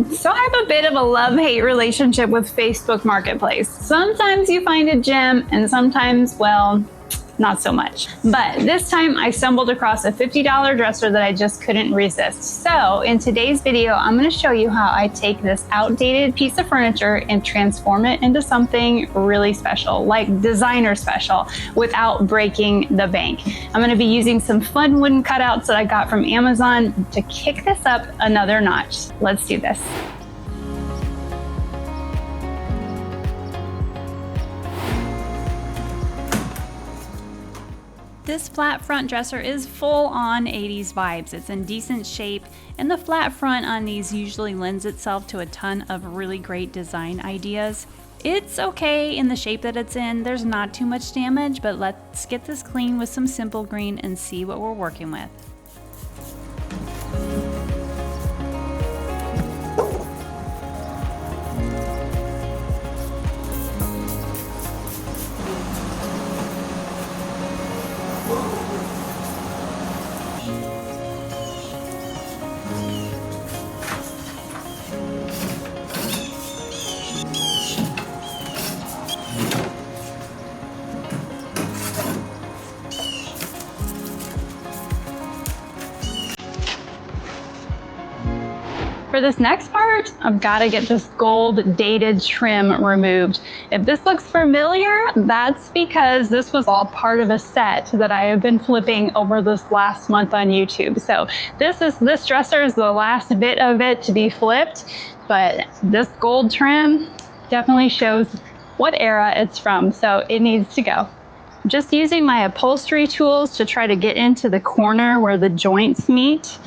So I have a bit of a love-hate relationship with Facebook Marketplace. Sometimes you find a gem and sometimes, well, not so much. But this time I stumbled across a $50 dresser that I just couldn't resist. So in today's video, I'm going to show you how I take this outdated piece of furniture and transform it into something really special, like designer special, without breaking the bank. I'm going to be using some fun wooden cutouts that I got from Amazon to kick this up another notch. Let's do this. This flat front dresser is full on 80s vibes. It's in decent shape, and the flat front on these usually lends itself to a ton of really great design ideas. It's okay in the shape that it's in. There's not too much damage, but let's get this clean with some simple green and see what we're working with. For this next part, I've got to get this gold dated trim removed. If this looks familiar, that's because this was all part of a set that I have been flipping over this last month on YouTube. So this dresser is the last bit of it to be flipped, but this gold trim definitely shows what era it's from, so it needs to go. I'm just using my upholstery tools to try to get into the corner where the joints meet.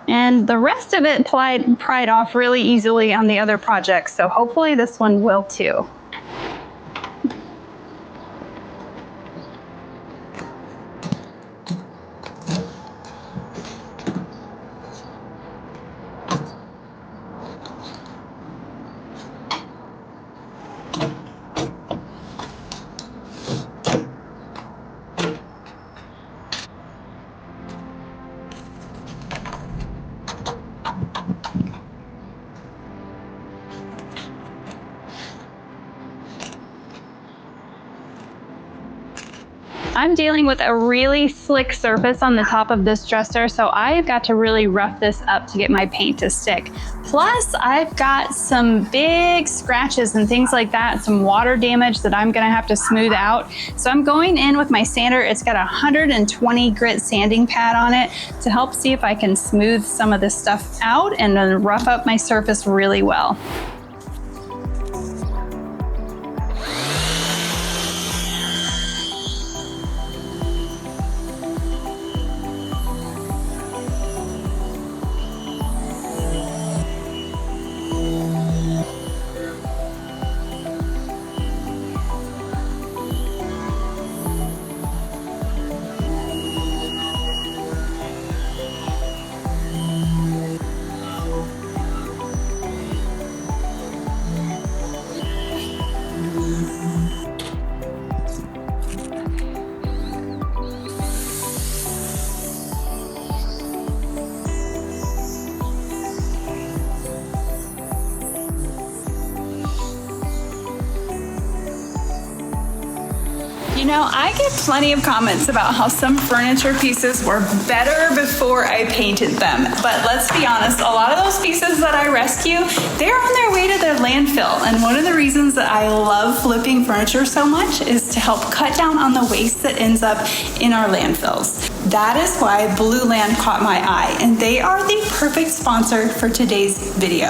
And the rest of it pried off really easily on the other projects, so hopefully this one will too. I'm dealing with a really slick surface on the top of this dresser, so I've got to really rough this up to get my paint to stick. Plus, I've got some big scratches and things like that, some water damage that I'm gonna have to smooth out. So I'm going in with my sander. It's got a 120 grit sanding pad on it to help see if I can smooth some of this stuff out and then rough up my surface really well. You know, I get plenty of comments about how some furniture pieces were better before I painted them. But let's be honest, a lot of those pieces that I rescue, they're on their way to their landfill. And one of the reasons that I love flipping furniture so much is to help cut down on the waste that ends up in our landfills. That is why Blue Land caught my eye, and they are the perfect sponsor for today's video.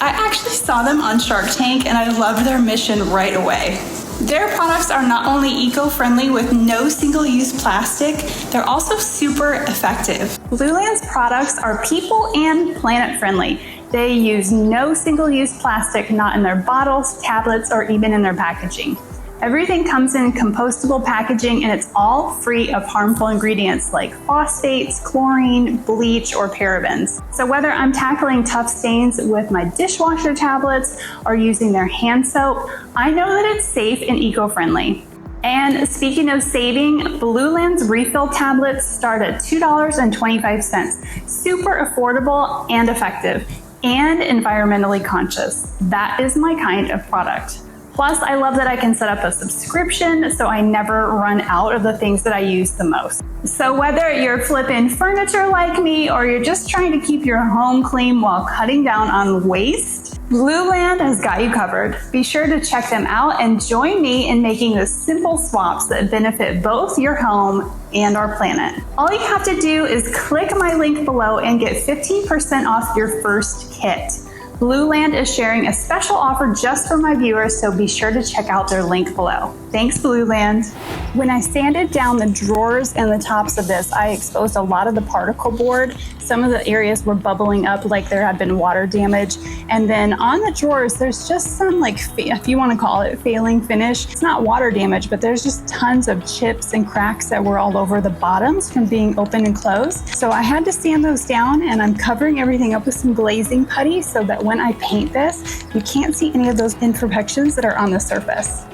I actually saw them on Shark Tank and I loved their mission right away. Their products are not only eco-friendly with no single-use plastic, they're also super effective. Blue Land's products are people and planet friendly. They use no single-use plastic, not in their bottles, tablets, or even in their packaging. Everything comes in compostable packaging and it's all free of harmful ingredients like phosphates, chlorine, bleach, or parabens. So whether I'm tackling tough stains with my dishwasher tablets or using their hand soap, I know that it's safe and eco-friendly. And speaking of saving, Blue Land's refill tablets start at $2.25. Super affordable and effective. and environmentally conscious. That is my kind of product. Plus, I love that I can set up a subscription so I never run out of the things that I use the most. So whether you're flipping furniture like me or you're just trying to keep your home clean while cutting down on waste, Blueland has got you covered. Be sure to check them out and join me in making the simple swaps that benefit both your home and our planet. All you have to do is click my link below and get 15% off your first kit. Blueland is sharing a special offer just for my viewers, so be sure to check out their link below. Thanks, Blueland. When I sanded down the drawers and the tops of this, I exposed a lot of the particle board. Some of the areas were bubbling up like there had been water damage. And then on the drawers, there's just some, like, if you want to call it failing finish. It's not water damage, but there's just tons of chips and cracks that were all over the bottoms from being open and closed. So I had to sand those down, and I'm covering everything up with some glazing putty so that when I paint this, you can't see any of those imperfections that are on the surface.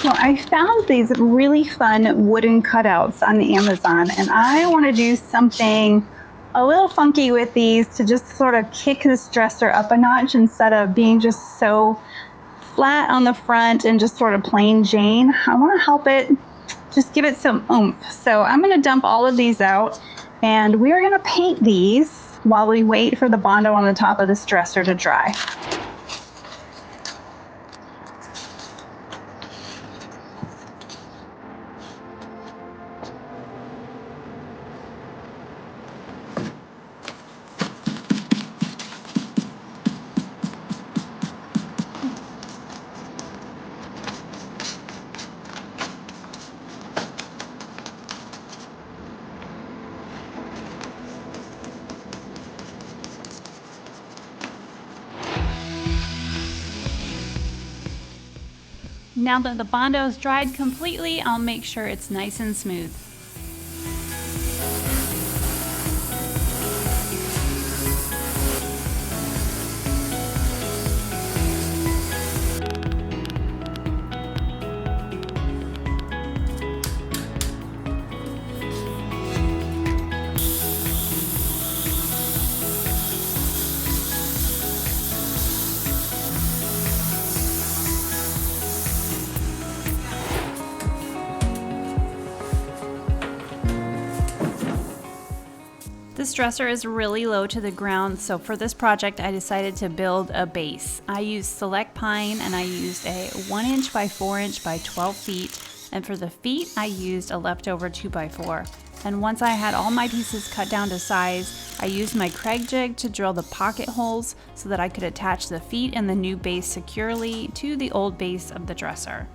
Well, I found these really fun wooden cutouts on Amazon, and I want to do something a little funky with these to just sort of kick this dresser up a notch instead of being just so flat on the front and just sort of plain Jane. I want to help it, just give it some oomph. So I'm going to dump all of these out, and we're going to paint these while we wait for the Bondo on the top of this dresser to dry. Now that the Bondo's dried completely, I'll make sure it's nice and smooth. This dresser is really low to the ground, so for this project I decided to build a base. I used select pine and I used a 1 inch by 4 inch by 12 feet, and for the feet I used a leftover 2x4. And once I had all my pieces cut down to size, I used my Kreg jig to drill the pocket holes so that I could attach the feet and the new base securely to the old base of the dresser.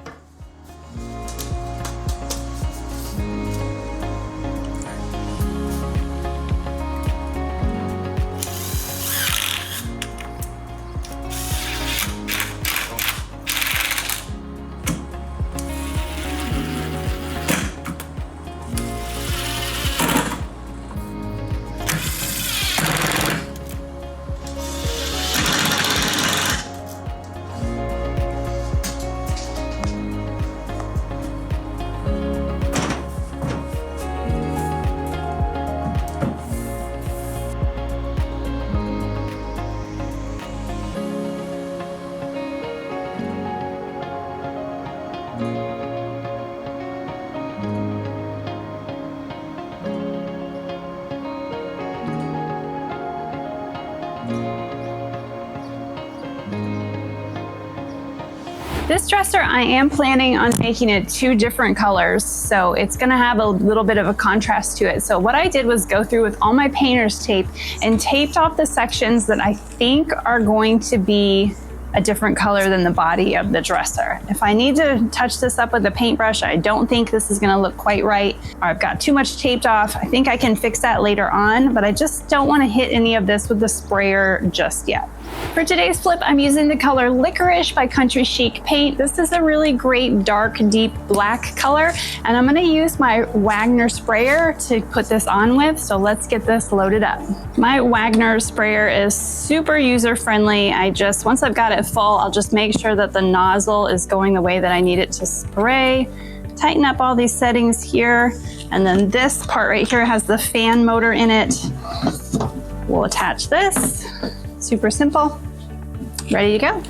This dresser, I am planning on making it 2 different colors, so it's gonna have a little bit of a contrast to it. So what I did was go through with all my painter's tape and taped off the sections that I think are going to be a different color than the body of the dresser. If I need to touch this up with a paintbrush, I don't think this is gonna look quite right, or I've got too much taped off. I think I can fix that later on, but I just don't wanna hit any of this with the sprayer just yet. For today's flip, I'm using the color Licorice by Country Chic Paint. This is a really great dark, deep black color, and I'm gonna use my Wagner sprayer to put this on with, so let's get this loaded up. My Wagner sprayer is super user-friendly. Once I've got it full, I'll just make sure that the nozzle is going the way that I need it to spray. Tighten up all these settings here, and then this part right here has the fan motor in it. We'll attach this. Super simple. Ready to go.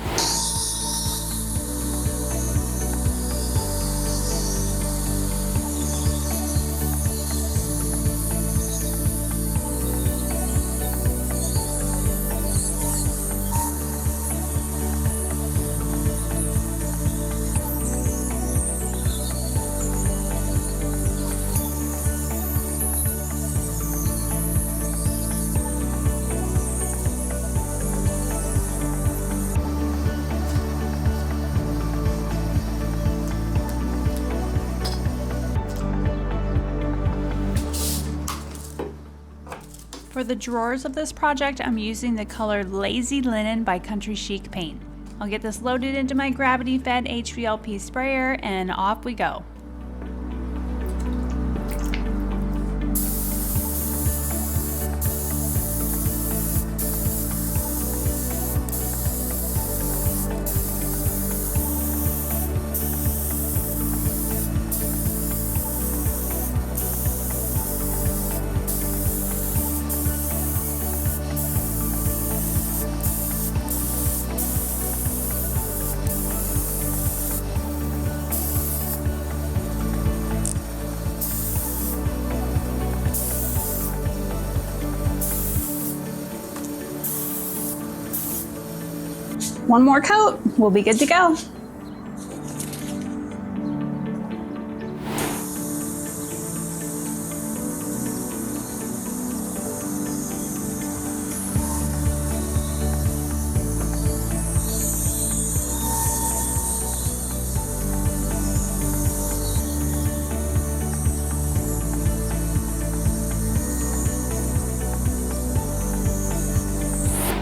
For the drawers of this project, I'm using the color Lazy Linen by Country Chic Paint. I'll get this loaded into my gravity-fed HVLP sprayer and off we go. One more coat, we'll be good to go.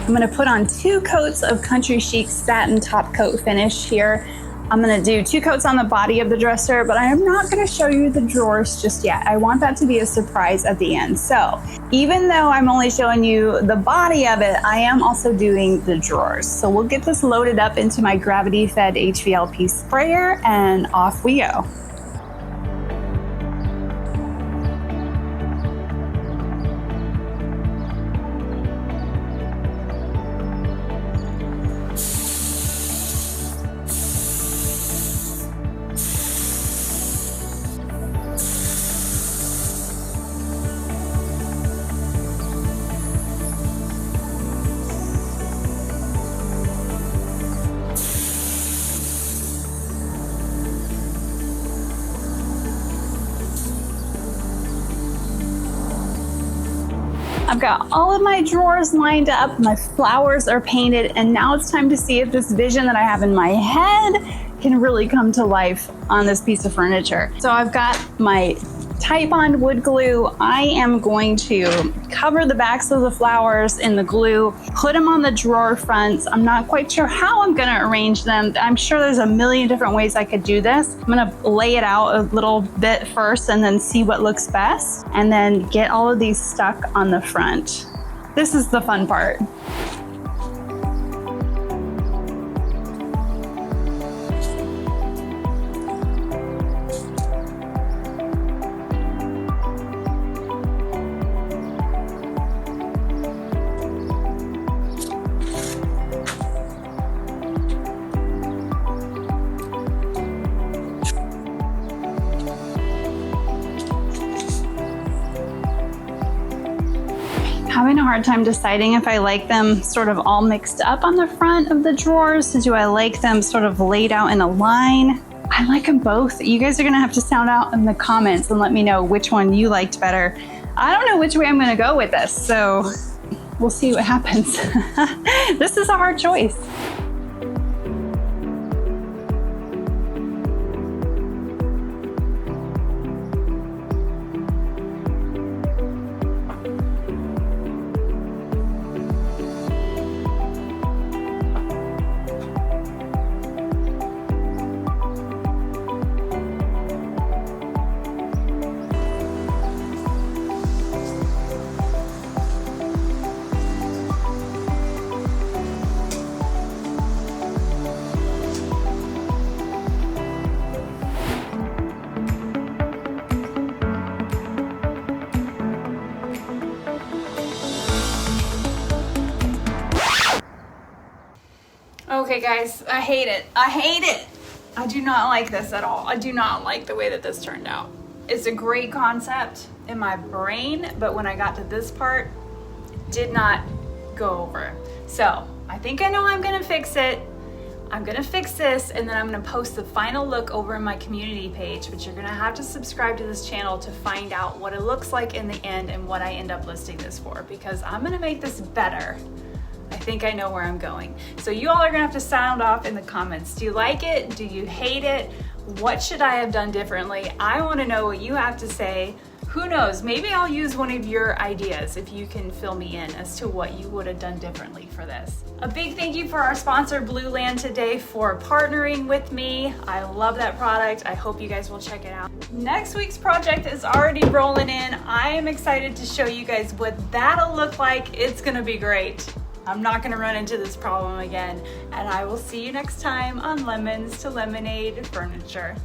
I'm gonna put on 2 coats of Country Chic satin top coat finish here. I'm gonna do 2 coats on the body of the dresser, but I am not gonna show you the drawers just yet. I want that to be a surprise at the end. So even though I'm only showing you the body of it, I am also doing the drawers. So we'll get this loaded up into my gravity-fed HVLP sprayer and off we go. I've got all of my drawers lined up, my flowers are painted, and now it's time to see if this vision that I have in my head can really come to life on this piece of furniture. So I've got my Titebond wood glue. I am going to cover the backs of the flowers in the glue, put them on the drawer fronts. I'm not quite sure how I'm gonna arrange them. I'm sure there's a million different ways I could do this. I'm gonna lay it out a little bit first and then see what looks best, and then get all of these stuck on the front. This is the fun part. having a hard time deciding if I like them sort of all mixed up on the front of the drawers. Do I like them sort of laid out in a line? I like them both. You guys are gonna have to sound out in the comments and let me know which one you liked better. I don't know which way I'm gonna go with this, so we'll see what happens. This is a hard choice. Okay guys, I hate it. I hate it. I do not like this at all. I do not like the way that this turned out. It's a great concept in my brain, but when I got to this part, it did not go over. So I think I know I'm gonna fix it. I'm gonna fix this, and then I'm gonna post the final look over in my community page, but you're gonna have to subscribe to this channel to find out what it looks like in the end and what I end up listing this for, because I'm gonna make this better. I think I know where I'm going. So you all are gonna have to sound off in the comments. Do you like it? Do you hate it? What should I have done differently? I wanna know what you have to say. Who knows, maybe I'll use one of your ideas if you can fill me in as to what you would have done differently for this. A big thank you for our sponsor Blue Land today for partnering with me. I love that product. I hope you guys will check it out. Next week's project is already rolling in. I am excited to show you guys what that'll look like. It's gonna be great. I'm not gonna run into this problem again, and I will see you next time on Lemons to Lemonade Furniture.